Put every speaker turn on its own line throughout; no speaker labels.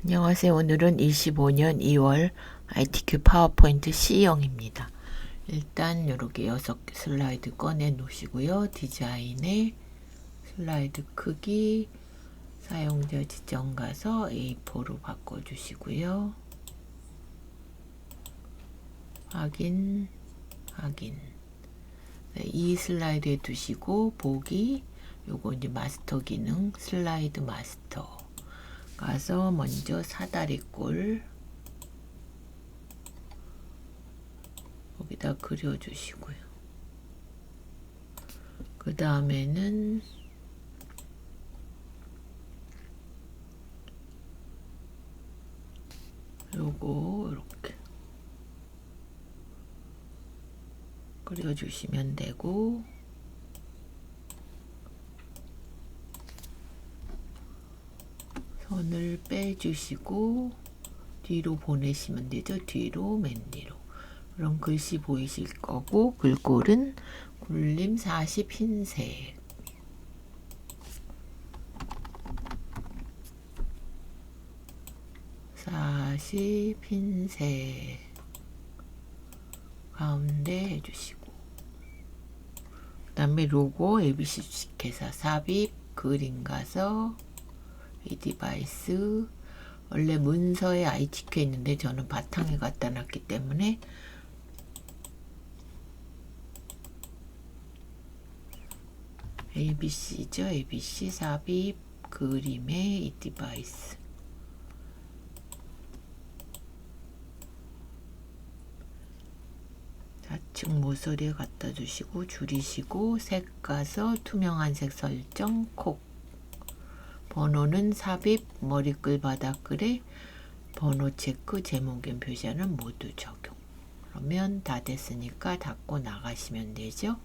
안녕하세요. 오늘은 25년 2월 ITQ 파워포인트 C형입니다. 일단 이렇게 6개 슬라이드 꺼내 놓으시고요. 디자인에 슬라이드 크기 사용자 지정 가서 A4로 바꿔주시고요. 확인. 네, 이 슬라이드에 두시고 보기 요거 이제 마스터 기능 슬라이드 마스터 가서 먼저 사다리꼴 여기다 그려주시고요. 그 다음에는 요거 이렇게 그려주시면 되고, 선을 빼주시고 뒤로 보내시면 되죠. 뒤로, 맨 뒤로. 그럼 글씨 보이실 거고, 글꼴은 굴림 40 흰색, 흰색 가운데 해주시고, 그 다음에 로고 ABC 주식회사 삽입 그림 가서 이 디바이스, 원래 문서에 ITQ 있는데 저는 바탕에 갖다 놨기 때문에 ABC죠. ABC 삽입 그림의 이 디바이스. 좌측 모서리에 갖다 주시고 줄이시고 색 가서 투명한 색 설정 콕. 번호는 삽입 머리글 바닥글에 번호 체크 제목엔 표시하는 모두 적용. 그러면 다 됐으니까 닫고 나가시면 되죠.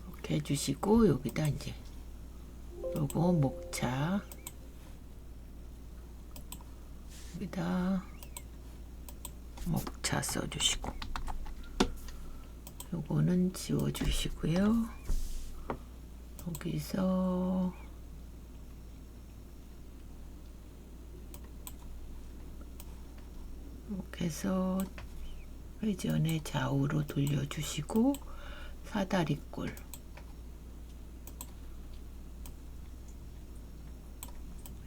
이렇게 해주시고 여기다 이제 요거 목차 여기다 목차 써주시고 요거는 지워주시고요. 여기서 이렇게 해서 회전의 좌우로 돌려주시고 사다리꼴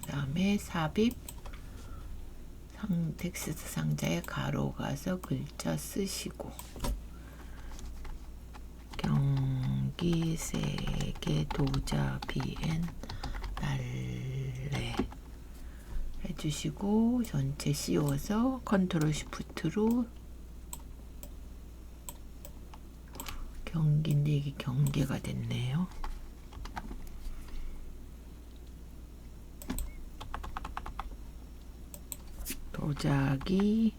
그 다음에 삽입 텍스트 상자에 가로 가서 글자 쓰시고 경기 세계 도자 비엔 날래 해주시고 전체 씌워서 컨트롤 시프트로 경기인데 이게 경계가 됐네요. 도자기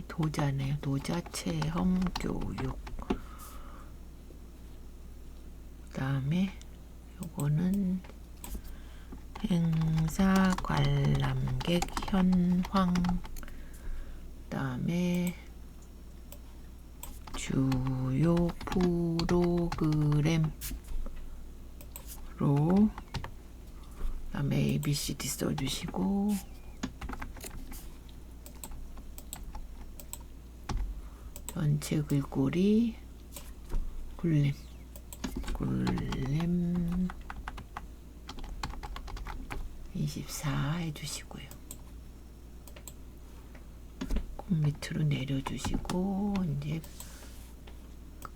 도자네요. 도자 체험 교육. 그 다음에 요거는 행사 관람객 현황. 그 다음에 주요 프로그램로 그다음에 ABCD 써주시고 전체 글꼴이 굴림 24 해주시고요. 밑으로 내려주시고 이제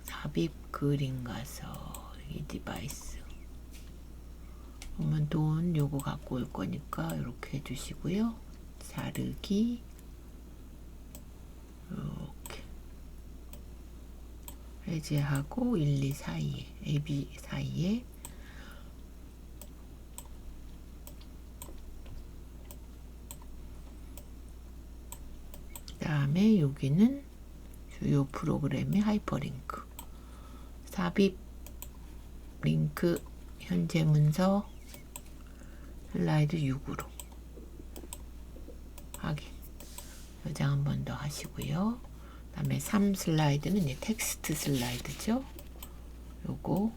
삽입 그림 가서 이 디바이스 그러면 돈 요거 갖고 올 거니까 이렇게 해주시고요. 자르기 이렇게 해제하고 1, 2 사이에 AB 사이에 그 다음에 여기는 주요 프로그램의 하이퍼링크 삽입 링크 현재 문서 슬라이드 6으로 확인. 저장 한 번 더 하시고요. 그 다음에 3 슬라이드는 이제 텍스트 슬라이드죠. 요거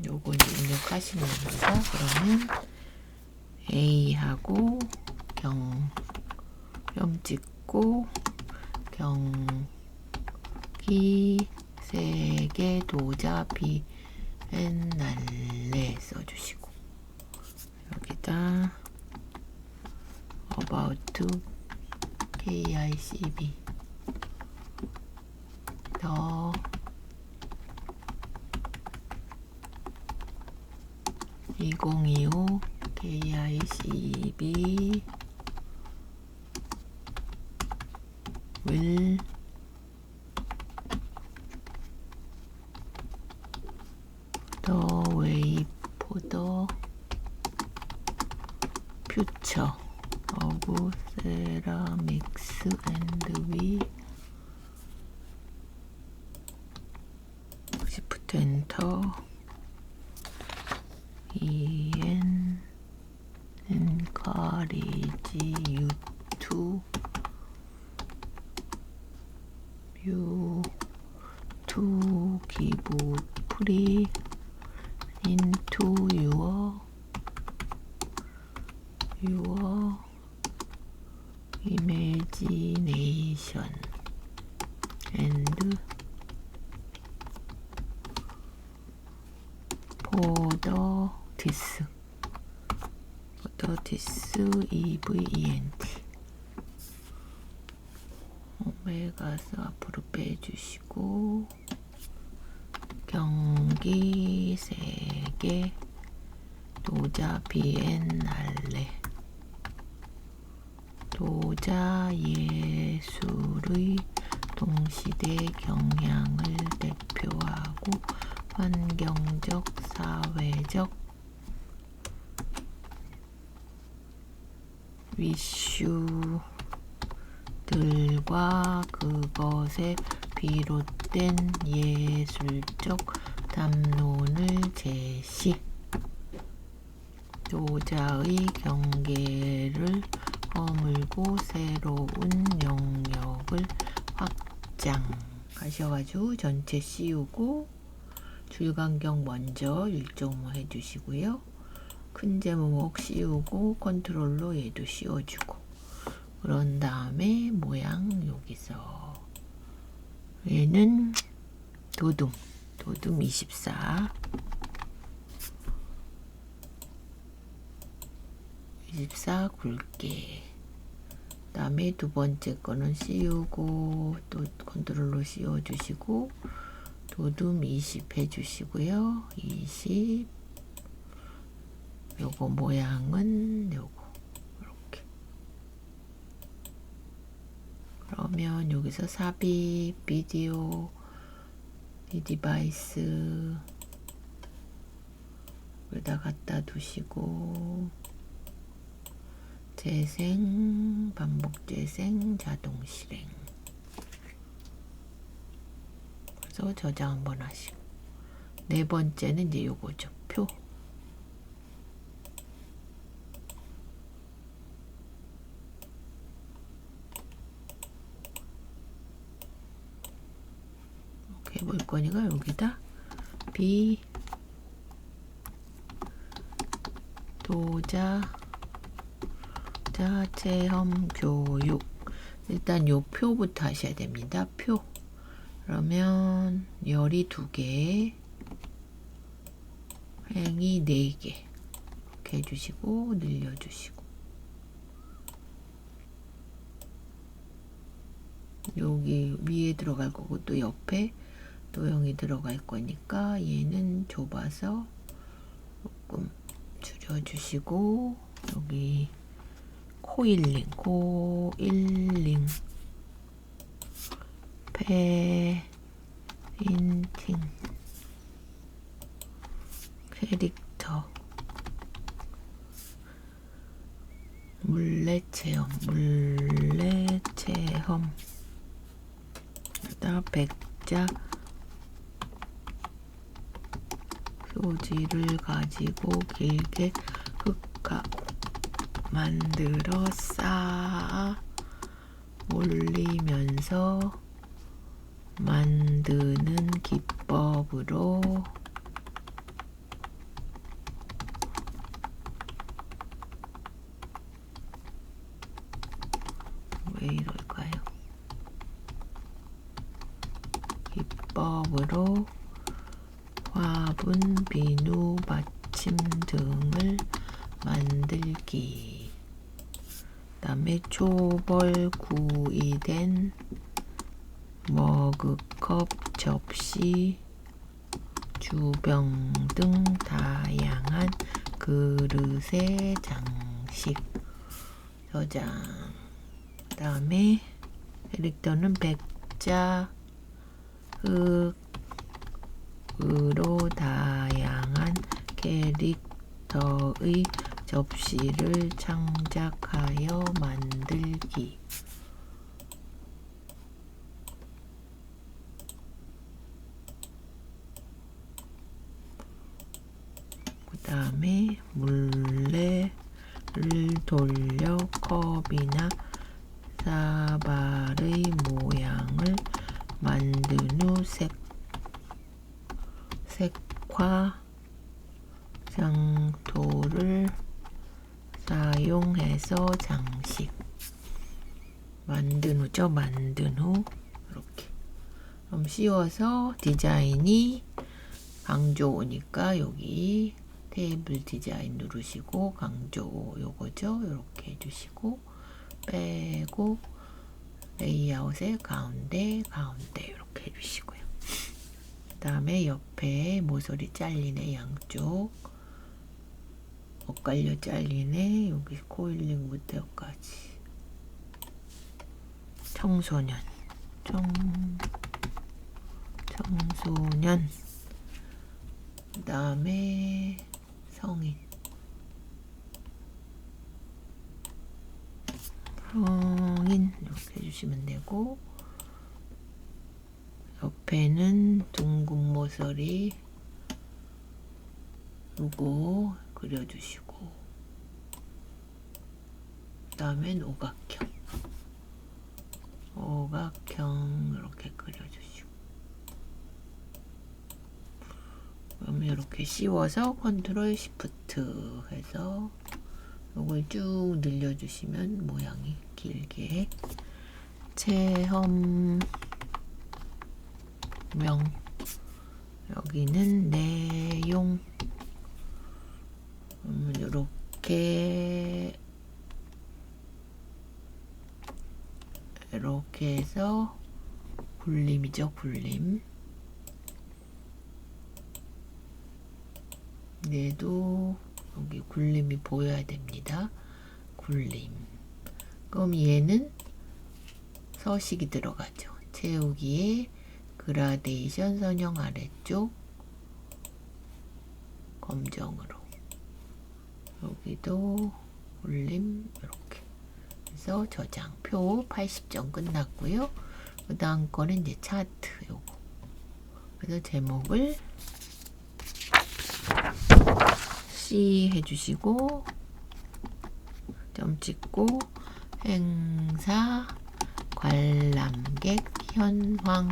요거 이제 입력하시는 거죠. 그러면 A하고 뿅 찍고 경기 세계 도자 비엔날레 써주시고 여기다 about KICB 더 2025 KICB will the way for the future of ceramics and we shift enter encourage you to give free into your imagination and for this event 오메가스 앞으로 빼주시고 경기 세계 도자 비엔날레 도자 예술의 동시대 경향을 대표하고 환경적 사회적 이슈들과 그것에 비롯된 예술적 담론을 제시 도자의 경계를 허물고 새로운 영역을 확장 하셔가지고 전체 씌우고 줄간격 먼저 1.5 해주시고요. 큰 제목 씌우고 컨트롤로 얘도 씌워주고 그런 다음에 모양 여기서 얘는 도둠 24 굵게 그 다음에 두 번째 거는 씌우고 또 컨트롤로 씌워주시고 도둠 20 해주시고요. 20 요거 모양은 요거 이렇게 그러면 여기서 삽입 비디오 이 디바이스 여기다 갖다 두시고 재생 반복 재생 자동 실행 그래서 저장 한번 하시고 네 번째는 이제 요거죠. 표 해볼 거니까 여기다 비 도자 체험 교육 일단 요 표부터 하셔야 됩니다. 표 그러면 열이 2개 행이 4개 이렇게 해주시고 늘려주시고 여기 위에 들어갈 거고 또 옆에 도형이 들어갈 거니까 얘는 좁아서 조금 줄여주시고 여기 코일링 페인팅 캐릭터 물레체험 그다음 백자 소지를 가지고 길게 흙하고 만들어 쌓아 올리면서 만드는 기법으로 왜 이럴까요? 기법으로 화분, 비누, 받침 등을 만들기. 그다음에 초벌 구이된 머그컵, 접시, 주병 등 다양한 그릇의 장식 저장. 그다음에 캐릭터는 백자, 흙으로 다양한 캐릭터의 접시를 창작하여 만들기. 그 다음에 물레를 돌려 컵이나 사발의 모양을 만든 후 색화 장토를 사용해서 장식. 만든 후죠. 만든 후 이렇게. 그럼 씌워서 디자인이 강조 오니까 여기 테이블 디자인 누르시고 강조 요거죠. 이렇게 해주시고 빼고 레이아웃에 가운데 이렇게 해주시고요. 그 다음에 옆에 모서리 잘리네. 양쪽 엇갈려 잘리네. 여기 코일링부터 여기까지. 청소년 그 다음에 성인 이렇게 해주시면 되고, 옆에는 둥근 모서리 요거 그려주시고, 그 다음엔 오각형 이렇게 그려주시고, 그러면 이렇게 씌워서 컨트롤 시프트 해서 요걸 쭉 늘려주시면 모양이 길게. 체험명 여기는 내용 이렇게 해서 굴림이죠. 굴림. 얘도 여기 굴림이 보여야 됩니다. 굴림. 그럼 얘는 서식이 들어가죠. 채우기에 그라데이션 선형 아래쪽 검정으로. 여기도 굴림 이렇게 해서 저장. 표 80점 끝났고요. 그 다음 거는 이제 차트 요거. 그래서 제목을 C 해주시고 점 찍고 행사 관람객 현황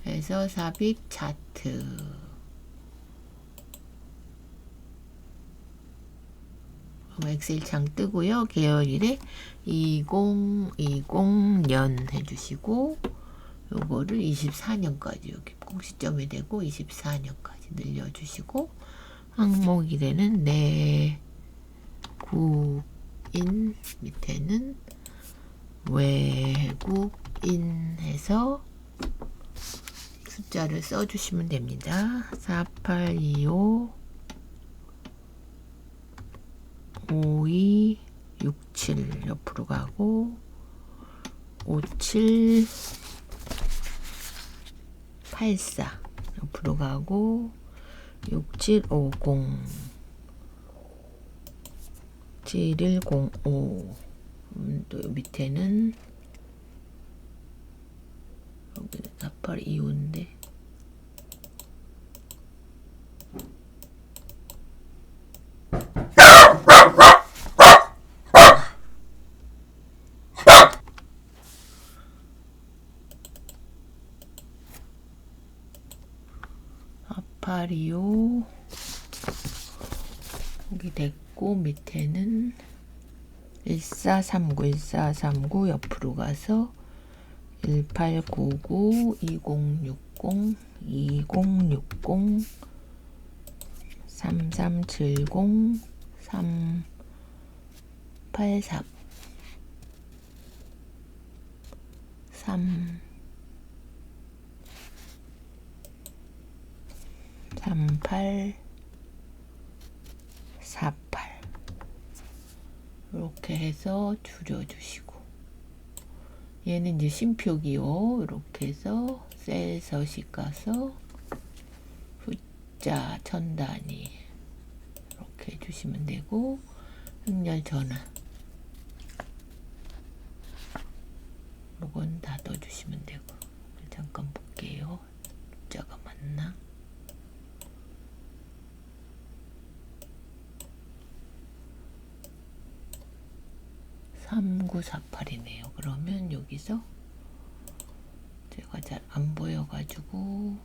해서 삽입 차트. 엑셀 창 뜨고요. 계열일에 2020년 해주시고 요거를 24년까지 여기 공시점이 되고 24년까지 늘려주시고, 항목일에는 내국인 밑에는 외국인 해서 숫자를 써주시면 됩니다. 4825 5267 옆으로 가고 5784 옆으로 가고 6750 7105. 또 밑에는 여기는 4825인데 파리오 여기 됐고 밑에는 1439 옆으로 가서 1899 2060 2060 3370 384 3848 이렇게 해서 줄여주시고 얘는 이제 심표기요. 이렇게 해서 셀 서식 가서 숫자 천 단위 이렇게 해주시면 되고 행렬 전환 이건 다 넣어주시면 되고 잠깐 볼게요. 숫자가 맞나? 3948이네요. 그러면 여기서 제가 잘 안 보여가지고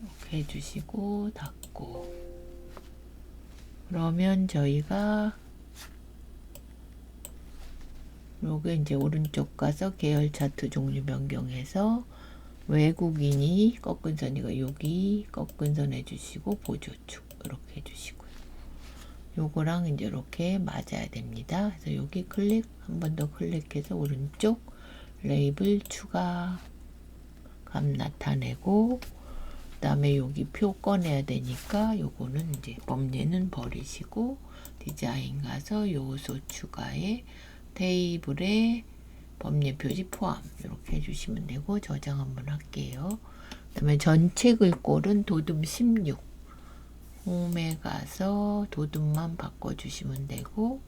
이렇게 해주시고 닫고 그러면 저희가 요게 이제 오른쪽 가서 계열 차트 종류 변경해서 외국인이 꺾은 선이고 여기 꺾은 선 해주시고 보조축 이렇게 해주시고요. 요거랑 이제 이렇게 맞아야 됩니다. 그래서 여기 클릭 한 번 더 클릭해서 오른쪽 레이블 추가 값 나타내고 그 다음에 여기 표 꺼내야 되니까 요거는 이제 범례는 버리시고 디자인 가서 요소 추가에 테이블에 범례 표시 포함 이렇게 해주시면 되고 저장 한번 할게요. 그 다음에 전체 글꼴은 도둠 16 홈에 가서 도둠만 바꿔주시면 되고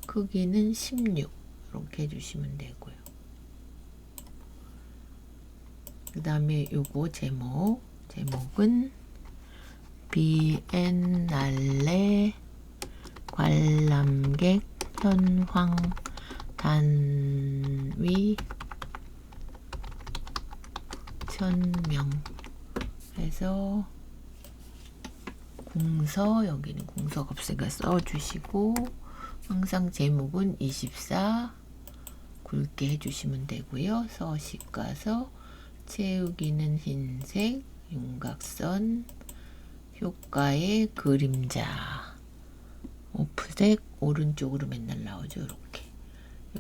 크기는 16 이렇게 해주시면 되고요. 그 다음에 요거 제목은 비엔날레 관람객 현황 단위 1000명 해서 궁서 여기는 궁서가 없으니까 써주시고 항상 제목은 24 굵게 해주시면 되고요. 서식 가서 채우기는 흰색 윤곽선 효과의 그림자 오프색 오른쪽으로 맨날 나오죠. 이렇게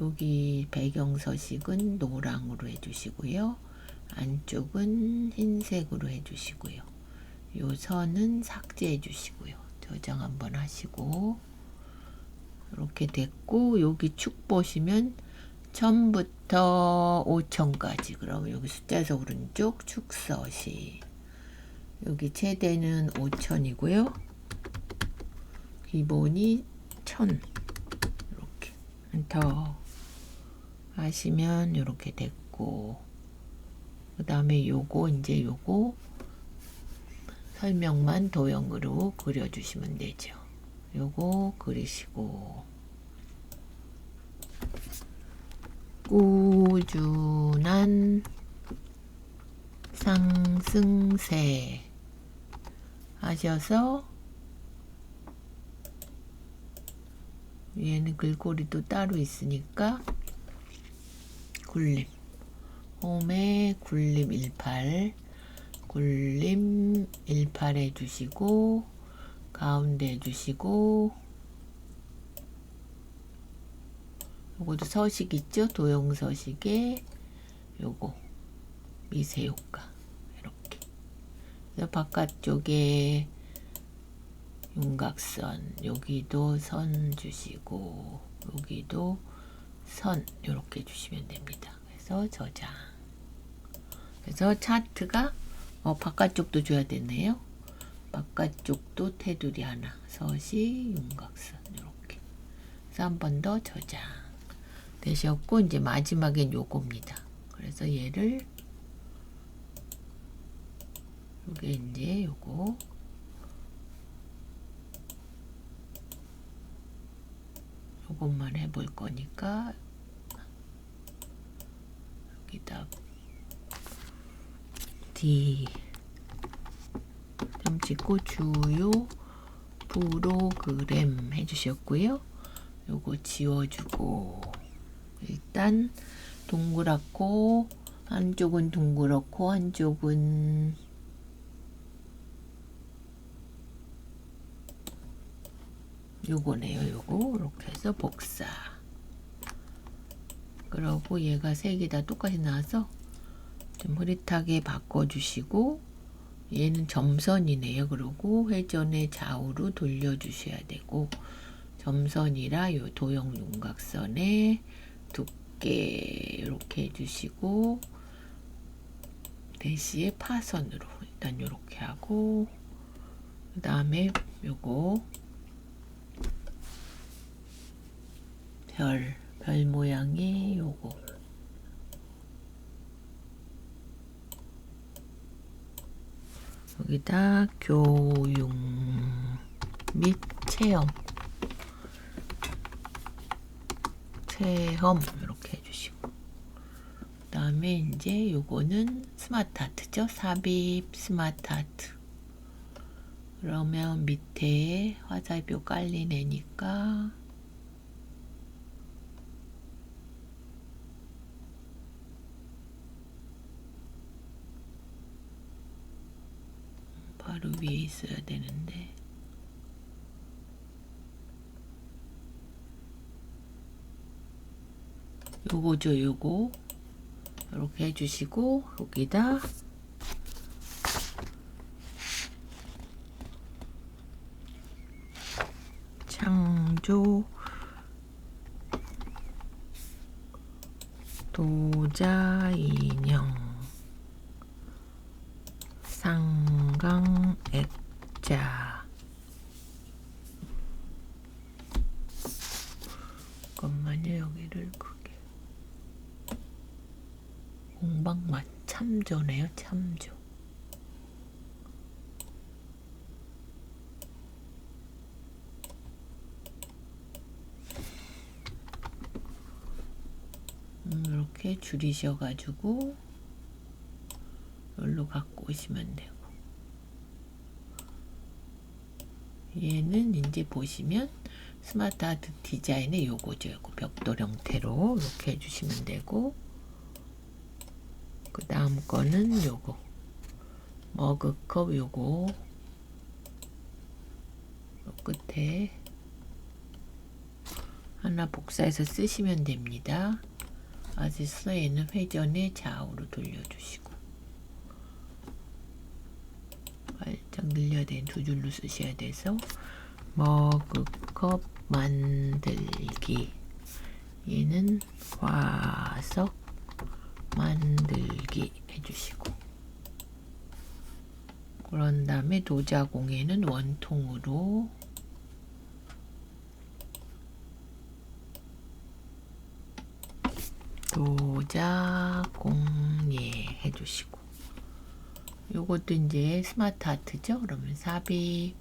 여기 배경 서식은 노랑으로 해주시고요. 안쪽은 흰색으로 해주시고요. 요 선은 삭제해 주시고요. 저장 한번 하시고 이렇게 됐고 여기 축 보시면 1000부터 5000까지 그러면 여기 숫자에서 오른쪽 축 서식 여기 최대는 5000이고요. 기본이 1000 이렇게 엔터 하시면 이렇게 됐고 그 다음에 요거 이제 요거 설명만 도형으로 그려주시면 되죠. 요거 그리시고 꾸준한 상승세 하셔서 얘는 글꼴이 또 따로 있으니까 굴림 홈에 굴림 18 굴림 18 해주시고 가운데 해주시고 요것도 서식 있죠. 도형 서식에 요거 미세 효과. 이렇게. 그래서 바깥쪽에 윤곽선, 여기도 선 주시고 여기도 선 이렇게 주시면 됩니다. 그래서 저장. 그래서 차트가 바깥쪽도 줘야 되네요. 바깥쪽도 테두리 하나, 서시, 윤곽선 이렇게. 그래서 한 번 더 저장 되셨고 이제 마지막엔 요겁니다. 그래서 얘를 요게 이제 요것만 해볼 거니까 여기다 D 점 찍고 주요 프로그램 해주셨고요. 요거 지워주고 일단 동그랗고 한쪽은 둥그렇고 한쪽은 요거네요. 요거 이렇게 해서 복사. 그러고 얘가 색이 다 똑같이 나와서 좀 흐릿하게 바꿔주시고 얘는 점선이네요. 그러고 회전의 좌우로 돌려주셔야 되고 점선이라 요 도형 윤곽선의 두께 이렇게 해주시고 대시에 파선으로 일단 요렇게 하고 그 다음에 요거 별 모양의 요거 여기다 교육 및 체험 이렇게 해주시고 그 다음에 이제 요거는 스마트 아트죠. 삽입 스마트 아트. 그러면 밑에 화살표 깔린 애니까 바로 위에 있어야 되는데 요거죠. 요거 이렇게 해주시고 여기다 창조 도자 인형 상강 액자 잠깐만요. 여기를 크게 공방맛 참조네요. 참조 이렇게 줄이셔가지고 여기로 갖고 오시면 되고 얘는 이제 보시면 스마트 아트 디자인의 요거죠. 요거 벽돌 형태로 이렇게 해주시면 되고 그 다음 거는 요거 머그컵 요거 요 끝에 하나 복사해서 쓰시면 됩니다. 아시죠? 얘는 회전의 좌우로 돌려주시고 살짝 늘려야 되는 두 줄로 쓰셔야 돼서 머그컵 만들기 얘는 화석 만들기 해주시고 그런 다음에 도자공예는 원통으로 도자공예 해주시고 요것도 이제 스마트 아트죠. 그러면 삽입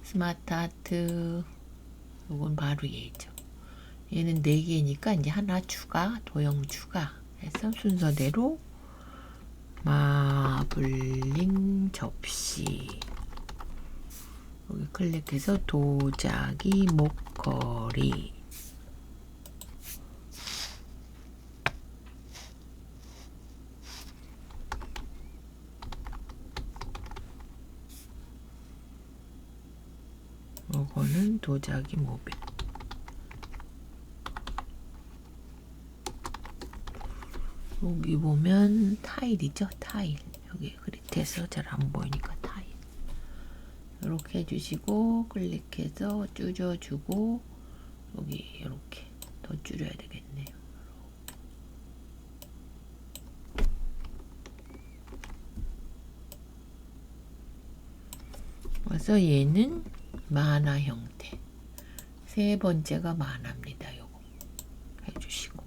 스마트 아트 요건 바로 얘죠. 얘는 4개니까 이제 하나 추가 도형 추가 해서 순서대로 마블링 접시 여기 클릭해서 도자기 목걸이 요거는 도자기 모빌 여기 보면 타일이죠. 타일. 여기 그릿해서 잘 안 보이니까 타일. 이렇게 해주시고 클릭해서 줄여주고 여기 이렇게 더 줄여야 되겠네요. 그래서 얘는 만화 형태. 세 번째가 만화입니다. 요거 해주시고.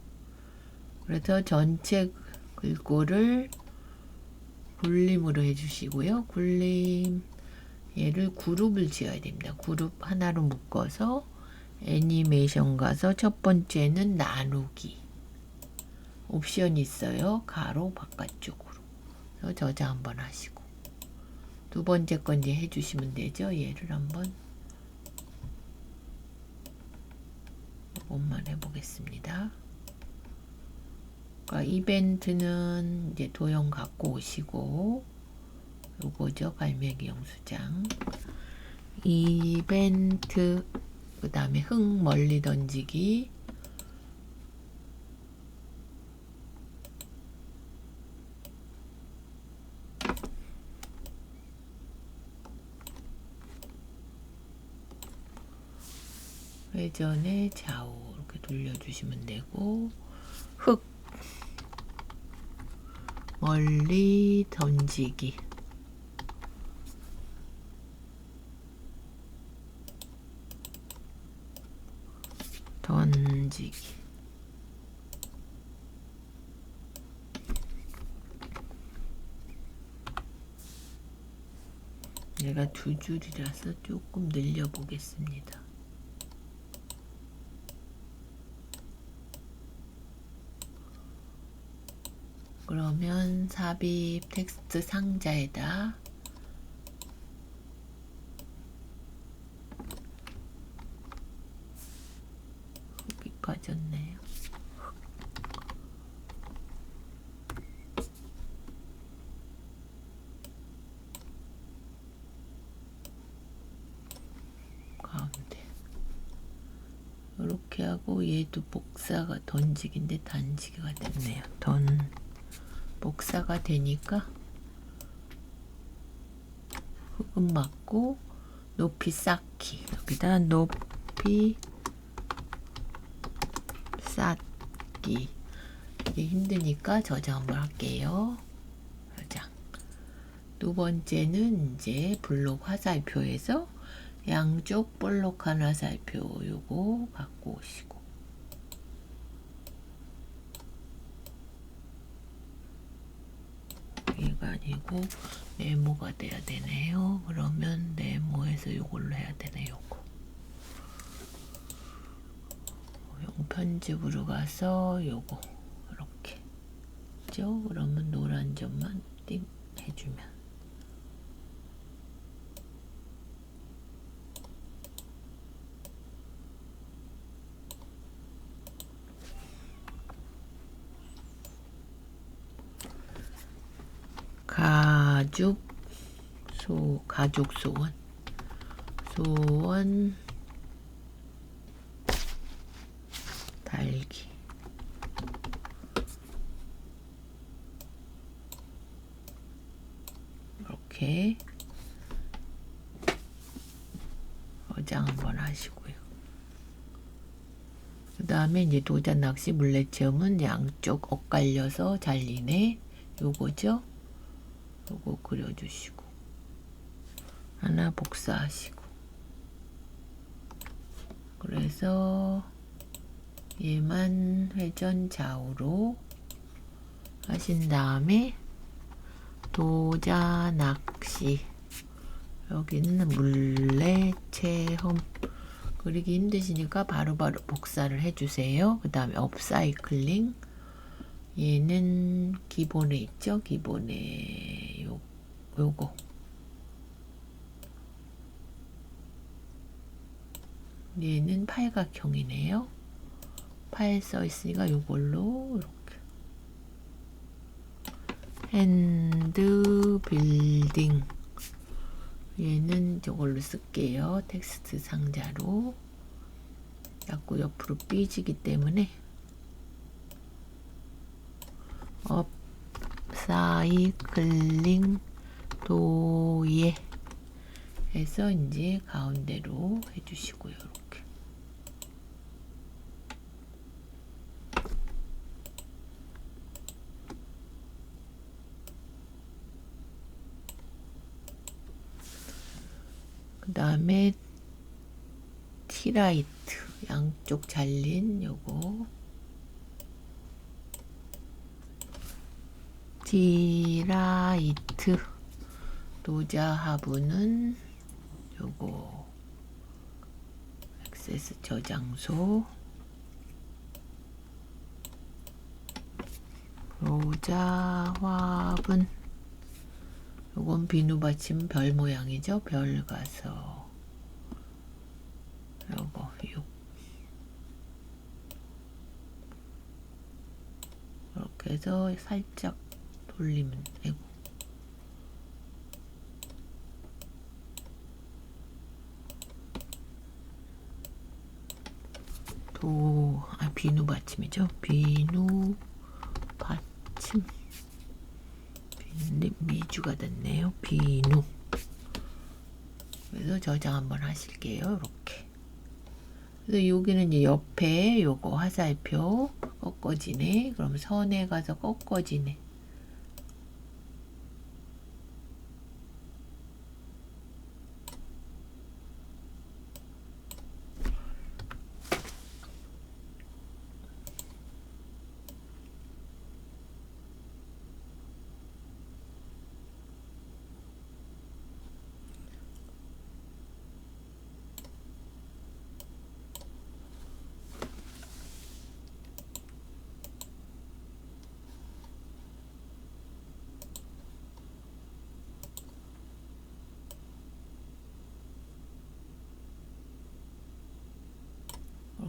그래서 전체 글꼴을 굴림으로 해주시고요. 굴림 얘를 그룹을 지어야 됩니다. 그룹 하나로 묶어서 애니메이션 가서 첫 번째는 나누기 옵션이 있어요. 가로 바깥쪽으로. 그래서 저장 한번 하시고 두 번째 건 이제 해주시면 되죠. 얘를 한번 이것만 해보겠습니다. 그러니까 이벤트는 이제 도형 갖고 오시고 요거죠. 갈매기 영수장 이벤트 그 다음에 흙 멀리 던지기 회전의 좌우 이렇게 돌려주시면 되고 흙 멀리 던지기 얘가 두 줄이라서 조금 늘려 보겠습니다. 그러면 삽입 텍스트 상자에다 흙이 빠졌네요. 가운데 이렇게 하고 얘도 복사가 던지기인데 단지기가 됐네요. 복사가 되니까 흙은 맞고 높이 쌓기 여기다 높이 쌓기 이게 힘드니까 저장 한번 할게요. 저장. 두 번째는 이제 블록 화살표에서 양쪽 볼록한 화살표 요거 갖고 오시고 얘가 아니고 네모가 돼야 되네요. 그러면 네모에서 요걸로 해야 되네. 요거 용 편집으로 가서 요거 이렇게 죠. 그러면 노란 점만 띵 해주면 가족 소원 달기 이렇게 저장 한번 하시고요. 그 다음에 이제 도자 낚시 물레체험은 양쪽 엇갈려서 잘리네 요거죠. 요거 그려주시고 하나 복사하시고 그래서 얘만 회전 좌우로 하신 다음에 도자 낚시 여기는 물레 체험 그리기 힘드시니까 바로바로 복사를 해주세요. 그 다음에 업사이클링 얘는 기본에 있죠. 기본에 요거 얘는 팔각형이네요. 8 써있으니까 요걸로 이렇게 핸드 빌딩 얘는 저걸로 쓸게요. 텍스트 상자로 자꾸 옆으로 삐지기 때문에 업사이클링 도예 해서 이제 가운데로 해주시고요. 이렇게. 그 다음에 티라이트 양쪽 잘린 요거 티라이트 노자 하부는 요거 액세스 저장소 노자 화분 요건 비누 받침 별 모양이죠. 별 가서 요거 6 이렇게 해서 살짝 돌리면 되고 비누 받침이죠. 비누 받침 미주가 됐네요. 비누. 그래서 저장 한번 하실게요. 이렇게. 그래서 여기는 이제 옆에 요거 화살표 꺾어지네. 그럼 선에 가서 꺾어지네.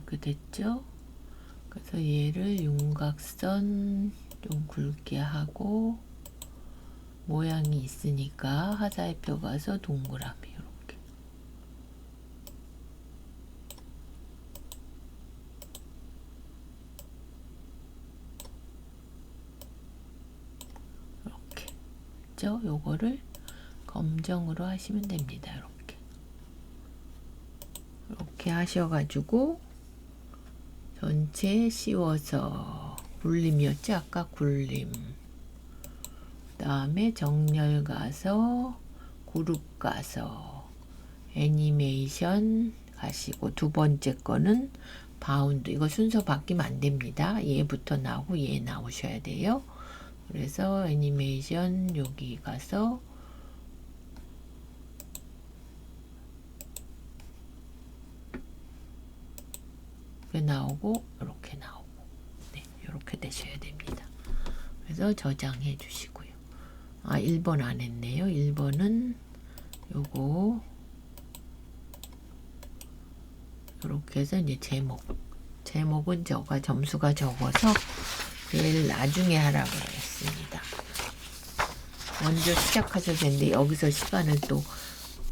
이렇게 됐죠? 그래서 얘를 윤곽선 좀 굵게 하고 모양이 있으니까 화살표 가서 동그라미 이렇게. 이렇게. 그죠? 요거를 검정으로 하시면 됩니다. 이렇게. 이렇게 하셔가지고 전체 씌워서 굴림이었죠? 아까 굴림. 그 다음에 정렬 가서 그룹 가서 애니메이션 가시고 두 번째 거는 바운드. 이거 순서 바뀌면 안 됩니다. 얘부터 나오고 얘 나오셔야 돼요. 그래서 애니메이션 여기 가서 나오고 이렇게 나오고 네, 이렇게 되셔야 됩니다. 그래서 저장해 주시고요. 1번 안 했네요. 1번은 요거 이렇게 해서 이제 제목은 저가 점수가 적어서 내일 나중에 하라고 했습니다. 먼저 시작하셔도 되는데 여기서 시간을 또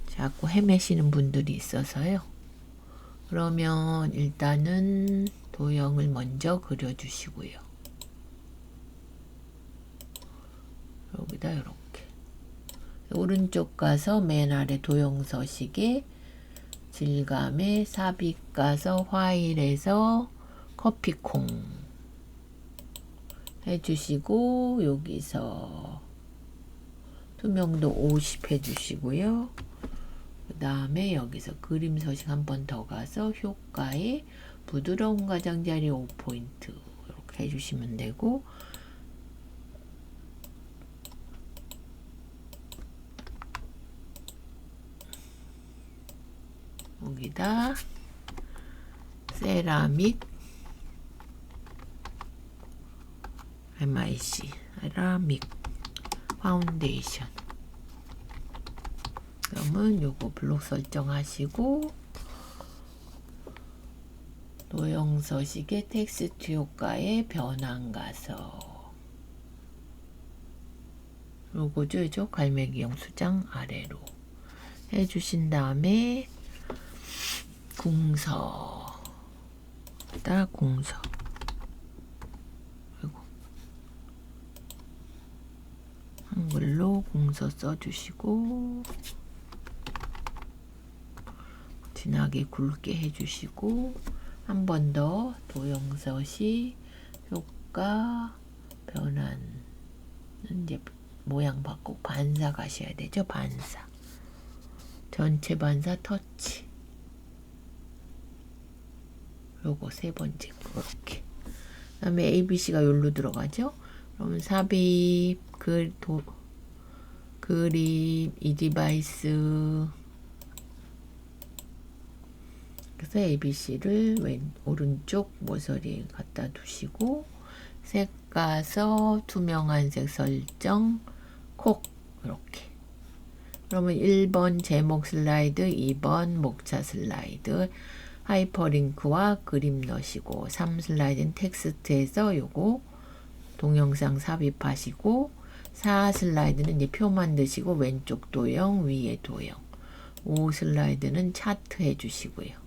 자꾸 헤매시는 분들이 있어서요. 그러면 일단은 도형을 먼저 그려주시고요. 여기다 이렇게 오른쪽 가서 맨 아래 도형 서식에 질감에 삽입 가서 화일에서 커피콩 해주시고 여기서 투명도 50 해주시고요. 그 다음에 여기서 그림 서식 한 번 더 가서 효과에 부드러운 가장자리 5포인트 이렇게 해주시면 되고 여기다 세라믹 MIC 세라믹 파운데이션 그러면 요거 블록 설정하시고 도형 서식의 텍스트 효과에 변환 가서 요거죠. 갈매기 영수장 아래로 해주신 다음에 궁서 따라 궁서 그리고 한글로 공서 써주시고 진하게 굵게 해주시고 한 번 더 도형서시 효과 변환 이제 모양 바꾸고 반사 가셔야 되죠. 반사 전체 반사 터치 요거 세 번째 그렇게 그 다음에 ABC가 여기로 들어가죠. 그러면 삽입 그림 이 디바이스 그래서 ABC를 오른쪽 모서리에 갖다 두시고 색 가서 투명한 색 설정 콕 이렇게 그러면 1번 제목 슬라이드 2번 목차 슬라이드 하이퍼링크와 그림 넣으시고 3 슬라이드는 텍스트에서 요거 동영상 삽입하시고 4 슬라이드는 이제 표 만드시고 왼쪽 도형 위에 도형 5 슬라이드는 차트 해주시고요.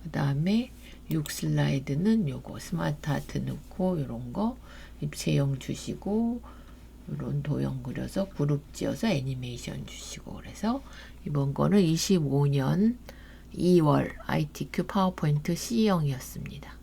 그 다음에 6 슬라이드는 요거 스마트 아트 넣고 요런 거 입체형 주시고 요런 도형 그려서 그룹 지어서 애니메이션 주시고 그래서 이번 거는 25년 2월 ITQ 파워포인트 C형이었습니다.